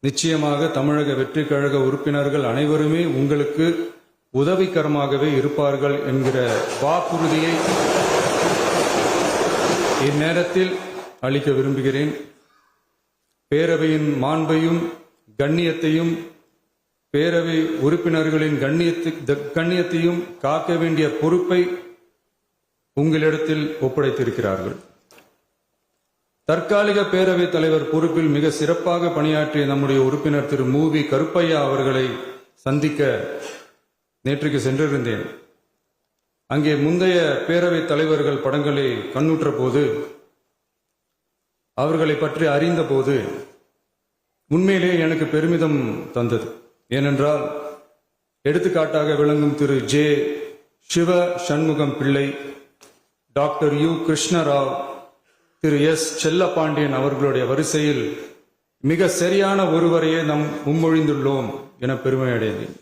நிச்சயமாக தமிழக வெற்றி கழக உறுப்பினர்கள் அனைவருமே உங்களுக்கு உதவிகரமாகவே இருப்பார்கள் என்கிற வாக்குறுதியை இந்நேரத்தில் அளிக்க விரும்புகிறேன். பேரவையின் மாண்பையும் கண்ணியத்தையும் பேரவை உறுப்பினர்களின் கண்ணியத்தையும் காக்க வேண்டிய பொறுப்பை உங்களிடத்தில் ஒப்படைத்திருக்கிறார்கள். தற்காலிக பேரவைத் தலைவர் பொறுப்பில் மிக சிறப்பாக பணியாற்றிய நம்முடைய உறுப்பினர் திரு மூவி கருப்பையா அவர்களை சந்திக்க நேற்றுக்கு சென்றிருந்தேன். அங்கே முந்தைய பேரவைத் தலைவர்கள் படங்களை கண்ணுற்ற போது, அவர்களை பற்றி அறிந்த போது உண்மையிலே எனக்கு பெருமிதம் தந்தது. ஏனென்றால் எடுத்துக்காட்டாக விளங்கும் திரு ஜே சிவ சண்முகம் பிள்ளை, டாக்டர் யு கிருஷ்ணராவ், திரு எஸ் செல்லப்பாண்டியன் அவர்களுடைய வரிசையில் மிக சரியான ஒருவரையே நாம் முன்மொழிந்துள்ளோம் என பெருமை அடைந்தேன்.